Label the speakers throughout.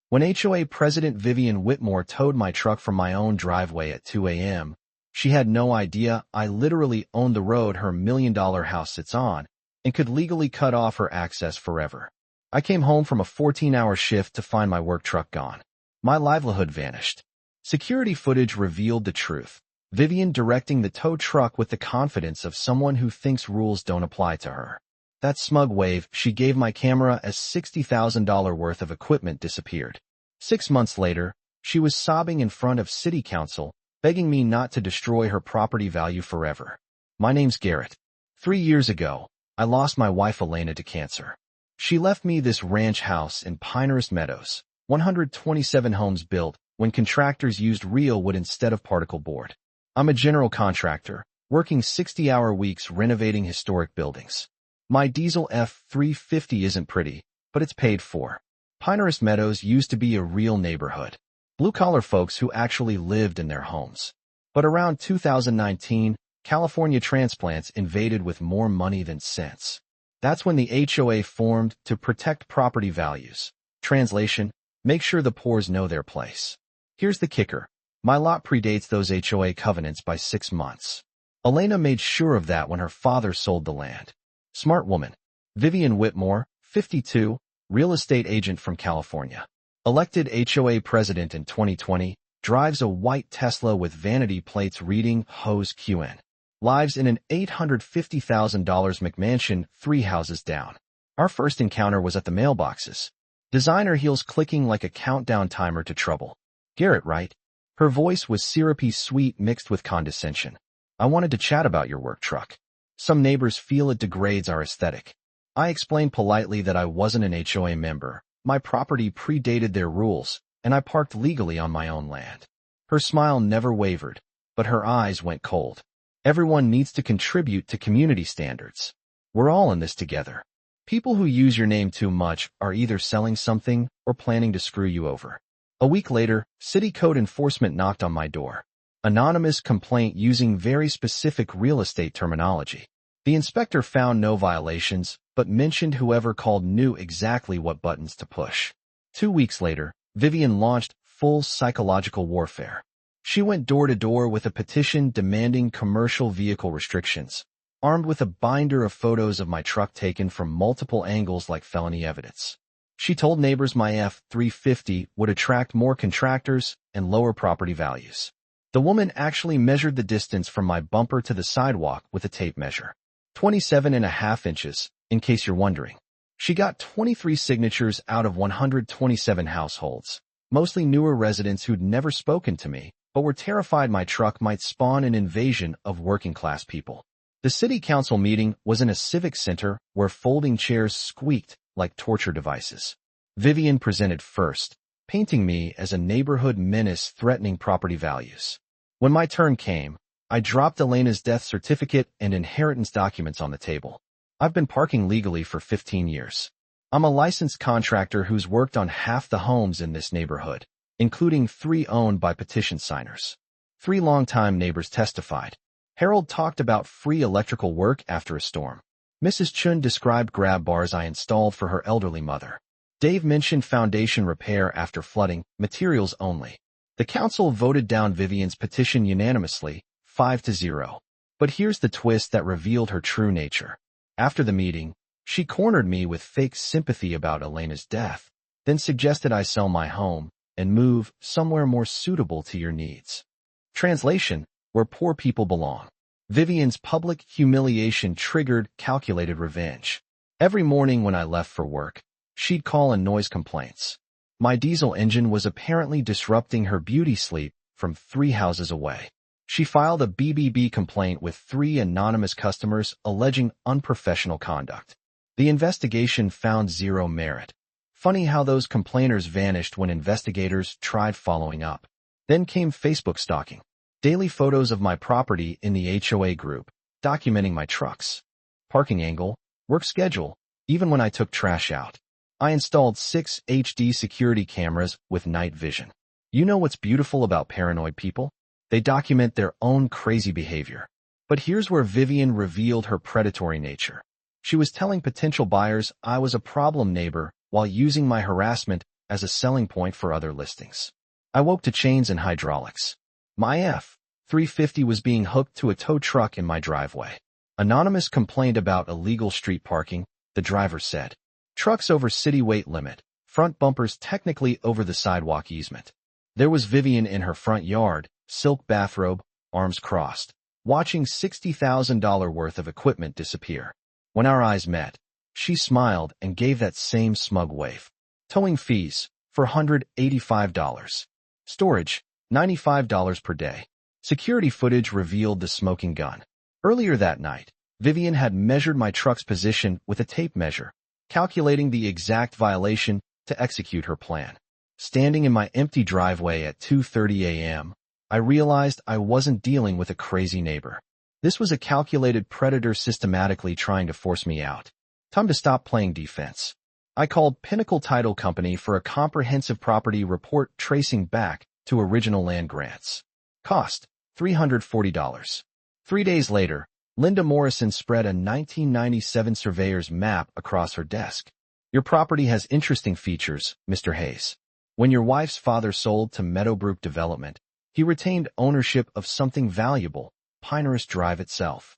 Speaker 1: When HOA President Vivian Whitmore towed my truck from my own driveway at 2 a.m., she had no idea I literally owned the road her million-dollar house sits on and could legally cut off her access forever. I came home from a 14-hour shift to find my work truck gone. My livelihood vanished. Security footage revealed the truth. Vivian directing the tow truck with the confidence of someone who thinks rules don't apply to her. That smug wave she gave my camera as $60,000 worth of equipment disappeared. 6 months later, she was sobbing in front of City Council, begging me not to destroy her property value forever. My name's Garrett. 3 years ago, I lost my wife Elena to cancer. She left me this ranch house in Pinehurst Meadows, 127 homes built when contractors used real wood instead of particle board. I'm a general contractor, working 60-hour weeks renovating historic buildings. My diesel F-350 isn't pretty, but it's paid for. Pinehurst Meadows used to be a real neighborhood. Blue-collar folks who actually lived in their homes. But around 2019, California transplants invaded with more money than sense. That's when the HOA formed to protect property values. Translation: make sure the poors know their place. Here's the kicker. My lot predates those HOA covenants by 6 months. Elena made sure of that when her father sold the land. Smart woman. Vivian Whitmore, 52, real estate agent from California. Elected HOA president in 2020, drives a white Tesla with vanity plates reading HOAKaren. Lives in an $850,000 McMansion 3 houses down. Our first encounter was at the mailboxes. Designer heels clicking like a countdown timer to trouble. Garrett, right? Her voice was syrupy sweet mixed with condescension. I wanted to chat about your work truck. Some neighbors feel it degrades our aesthetic. I explained politely that I wasn't an HOA member. My property predated their rules, and I parked legally on my own land. Her smile never wavered, but her eyes went cold. Everyone needs to contribute to community standards. We're all in this together. People who use your name too much are either selling something or planning to screw you over. A week later, city code enforcement knocked on my door. Anonymous complaint using very specific real estate terminology. The inspector found no violations, but mentioned whoever called knew exactly what buttons to push. 2 weeks later, Vivian launched full psychological warfare. She went door to door with a petition demanding commercial vehicle restrictions, armed with a binder of photos of my truck taken from multiple angles like felony evidence. She told neighbors my F-350 would attract more contractors and lower property values. The woman actually measured the distance from my bumper to the sidewalk with a tape measure. 27.5 inches, in case you're wondering. She got 23 signatures out of 127 households, mostly newer residents who'd never spoken to me, but were terrified my truck might spawn an invasion of working-class people. The city council meeting was in a civic center where folding chairs squeaked like torture devices. Vivian presented first, painting me as a neighborhood menace threatening property values. When my turn came, I dropped Elena's death certificate and inheritance documents on the table. I've been parking legally for 15 years. I'm a licensed contractor who's worked on half the homes in this neighborhood, including 3 owned by petition signers. 3 longtime neighbors testified. Harold talked about free electrical work after a storm. Mrs. Chun described grab bars I installed for her elderly mother. Dave mentioned foundation repair after flooding, materials only. The council voted down Vivian's petition unanimously, 5-0. But here's the twist that revealed her true nature. After the meeting, she cornered me with fake sympathy about Elena's death, then suggested I sell my home and move somewhere more suitable to your needs. Translation: where poor people belong. Vivian's public humiliation triggered calculated revenge. Every morning when I left for work, she'd call in noise complaints. My diesel engine was apparently disrupting her beauty sleep from 3 houses away. She filed a BBB complaint with 3 anonymous customers alleging unprofessional conduct. The investigation found 0 merit. Funny how those complainers vanished when investigators tried following up. Then came Facebook stalking. Daily photos of my property in the HOA group, documenting my trucks. Parking angle, work schedule, even when I took trash out. I installed 6 HD security cameras with night vision. You know what's beautiful about paranoid people? They document their own crazy behavior. But here's where Vivian revealed her predatory nature. She was telling potential buyers I was a problem neighbor while using my harassment as a selling point for other listings. I woke to chains and hydraulics. My F-350 was being hooked to a tow truck in my driveway. Anonymous complained about illegal street parking, the driver said. Trucks over city weight limit, front bumpers technically over the sidewalk easement. There was Vivian in her front yard, silk bathrobe, arms crossed, watching $60,000 worth of equipment disappear. When our eyes met, she smiled and gave that same smug wave. Towing fees, $485. Storage, $95 per day. Security footage revealed the smoking gun. Earlier that night, Vivian had measured my truck's position with a tape measure, calculating the exact violation to execute her plan. Standing in my empty driveway at 2:30 a.m., I realized I wasn't dealing with a crazy neighbor. This was a calculated predator systematically trying to force me out. Time to stop playing defense. I called Pinnacle Title Company for a comprehensive property report tracing back to original land grants. Cost, $340. 3 days later, Linda Morrison spread a 1997 surveyor's map across her desk. Your property has interesting features, Mr. Hayes. When your wife's father sold to Meadowbrook Development, he retained ownership of something valuable, Pinehurst Drive itself.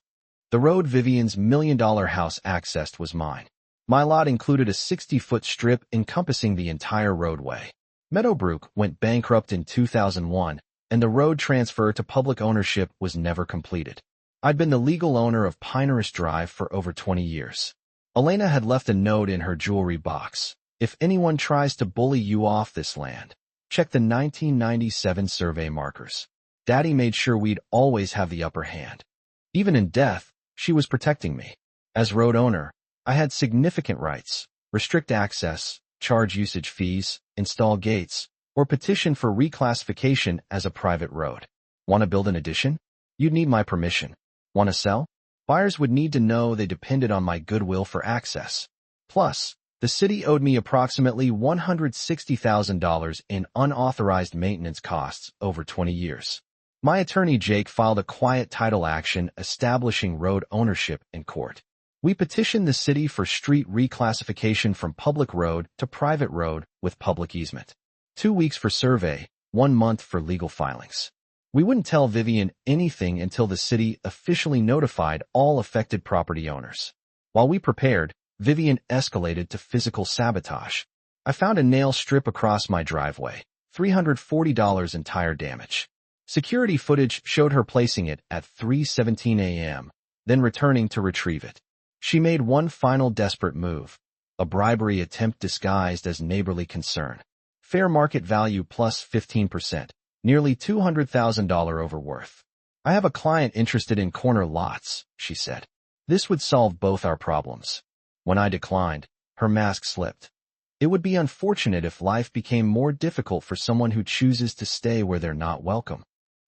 Speaker 1: The road Vivian's million-dollar house accessed was mine. My lot included a 60-foot strip encompassing the entire roadway. Meadowbrook went bankrupt in 2001, and the road transfer to public ownership was never completed. I'd been the legal owner of Pinehurst Drive for over 20 years. Elena had left a note in her jewelry box. If anyone tries to bully you off this land, check the 1997 survey markers. Daddy made sure we'd always have the upper hand. Even in death, she was protecting me. As road owner, I had significant rights: restrict access, charge usage fees, install gates, or petition for reclassification as a private road. Want to build an addition? You'd need my permission. Want to sell? Buyers would need to know they depended on my goodwill for access. Plus, the city owed me approximately $160,000 in unauthorized maintenance costs over 20 years. My attorney Jake filed a quiet title action establishing road ownership in court. We petitioned the city for street reclassification from public road to private road with public easement. 2 weeks for survey, 1 month for legal filings. We wouldn't tell Vivian anything until the city officially notified all affected property owners. While we prepared, Vivian escalated to physical sabotage. I found a nail strip across my driveway, $340 in tire damage. Security footage showed her placing it at 3:17 a.m., then returning to retrieve it. She made one final desperate move, a bribery attempt disguised as neighborly concern. Fair market value plus 15%, nearly $200,000 over worth. I have a client interested in corner lots, she said. This would solve both our problems. When I declined, her mask slipped. It would be unfortunate if life became more difficult for someone who chooses to stay where they're not welcome.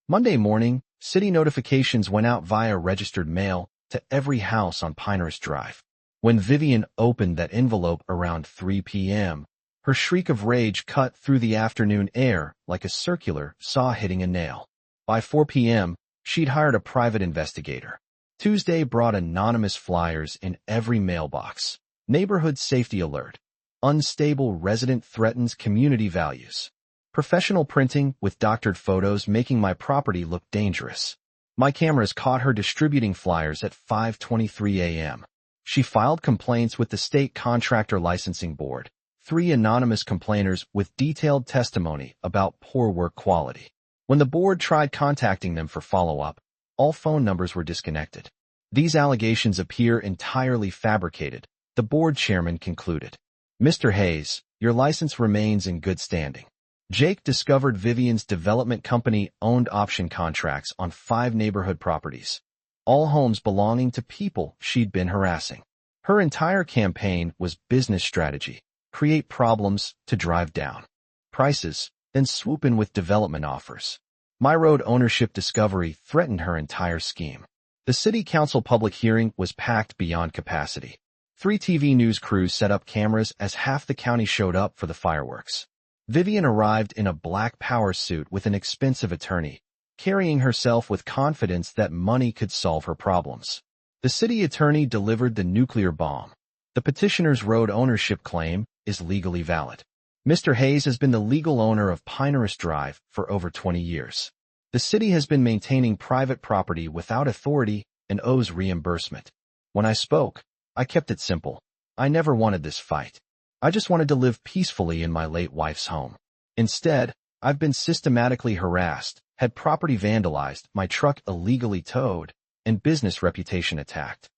Speaker 1: Monday morning, city notifications went out via registered mail to every house on Pinehurst Drive. When Vivian opened that envelope around 3 p.m., her shriek of rage cut through the afternoon air like a circular saw hitting a nail. By 4 p.m., she'd hired a private investigator. Tuesday brought anonymous flyers in every mailbox. Neighborhood safety alert. Unstable resident threatens community values. Professional printing with doctored photos making my property look dangerous. My cameras caught her distributing flyers at 5:23 a.m. She filed complaints with the State Contractor Licensing Board. 3 anonymous complainers with detailed testimony about poor work quality. When the board tried contacting them for follow-up, all phone numbers were disconnected. These allegations appear entirely fabricated, the board chairman concluded. Mr. Hayes, your license remains in good standing. Jake discovered Vivian's development company owned option contracts on 5 neighborhood properties, all homes belonging to people she'd been harassing. Her entire campaign was business strategy: create problems to drive down prices, then swoop in with development offers. My road ownership discovery threatened her entire scheme. The city council public hearing was packed beyond capacity. 3 TV news crews set up cameras as half the county showed up for the fireworks. Vivian arrived in a black power suit with an expensive attorney, carrying herself with confidence that money could solve her problems. The city attorney delivered the nuclear bomb. The petitioner's road ownership claim is legally valid. Mr. Hayes has been the legal owner of Pinehurst Drive for over 20 years. The city has been maintaining private property without authority and owes reimbursement. When I spoke, I kept it simple. I never wanted this fight. I just wanted to live peacefully in my late wife's home. Instead, I've been systematically harassed, had property vandalized, my truck illegally towed, and business reputation attacked.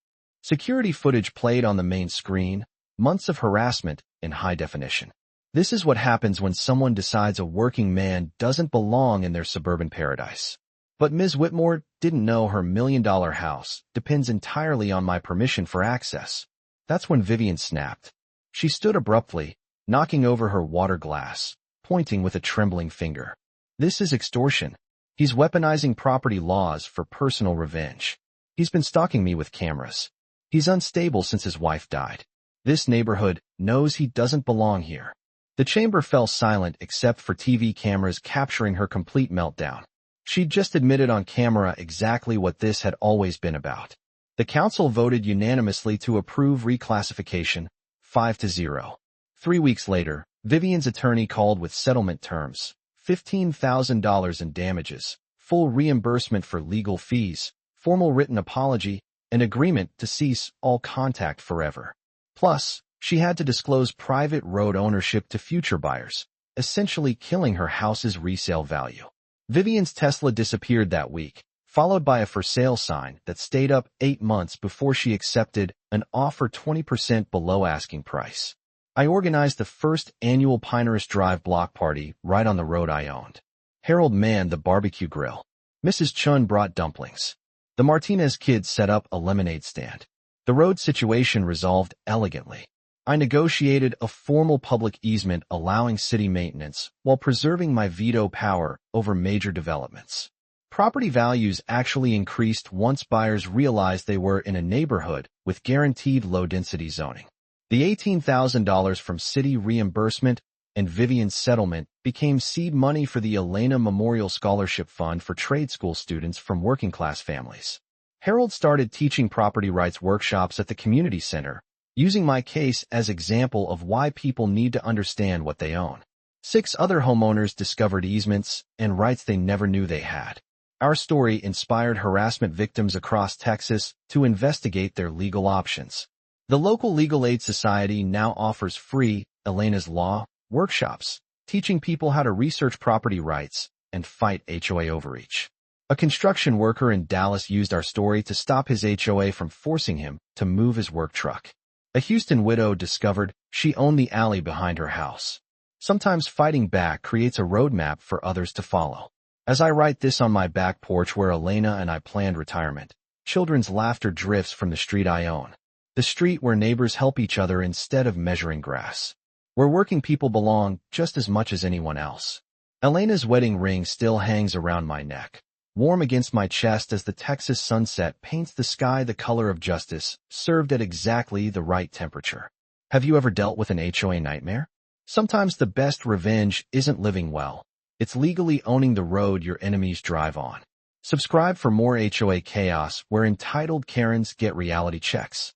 Speaker 1: Security footage played on the main screen, months of harassment in high definition. This is what happens when someone decides a working man doesn't belong in their suburban paradise. But Ms. Whitmore didn't know her million-dollar house depends entirely on my permission for access. That's when Vivian snapped. She stood abruptly, knocking over her water glass, pointing with a trembling finger. This is extortion. He's weaponizing property laws for personal revenge. He's been stalking me with cameras. He's unstable since his wife died. This neighborhood knows he doesn't belong here. The chamber fell silent except for TV cameras capturing her complete meltdown. She'd just admitted on camera exactly what this had always been about. The council voted unanimously to approve reclassification, 5-0. 3 weeks later, Vivian's attorney called with settlement terms, $15,000 in damages, full reimbursement for legal fees, formal written apology, and agreement to cease all contact forever. Plus, she had to disclose private road ownership to future buyers, essentially killing her house's resale value. Vivian's Tesla disappeared that week, followed by a for sale sign that stayed up 8 months before she accepted an offer 20% below asking price. I organized the first annual Pinehurst Drive block party right on the road I owned. Harold manned the barbecue grill. Mrs. Chun brought dumplings. The Martinez kids set up a lemonade stand. The road situation resolved elegantly. I negotiated a formal public easement allowing city maintenance while preserving my veto power over major developments. Property values actually increased once buyers realized they were in a neighborhood with guaranteed low-density zoning. The $18,000 from city reimbursement and Vivian's settlement became seed money for the Elena Memorial Scholarship Fund for trade school students from working-class families. Harold started teaching property rights workshops at the community center, using my case as example of why people need to understand what they own. 6 other homeowners discovered easements and rights they never knew they had. Our story inspired harassment victims across Texas to investigate their legal options. The local legal aid society now offers free Elena's Law workshops, teaching people how to research property rights and fight HOA overreach. A construction worker in Dallas used our story to stop his HOA from forcing him to move his work truck. A Houston widow discovered she owned the alley behind her house. Sometimes fighting back creates a roadmap for others to follow. As I write this on my back porch where Elena and I planned retirement, children's laughter drifts from the street I own. The street where neighbors help each other instead of measuring grass. Where working people belong just as much as anyone else. Elena's wedding ring still hangs around my neck, warm against my chest as the Texas sunset paints the sky the color of justice, served at exactly the right temperature. Have you ever dealt with an HOA nightmare? Sometimes the best revenge isn't living well. It's legally owning the road your enemies drive on. Subscribe for more HOA chaos where entitled Karens get reality checks.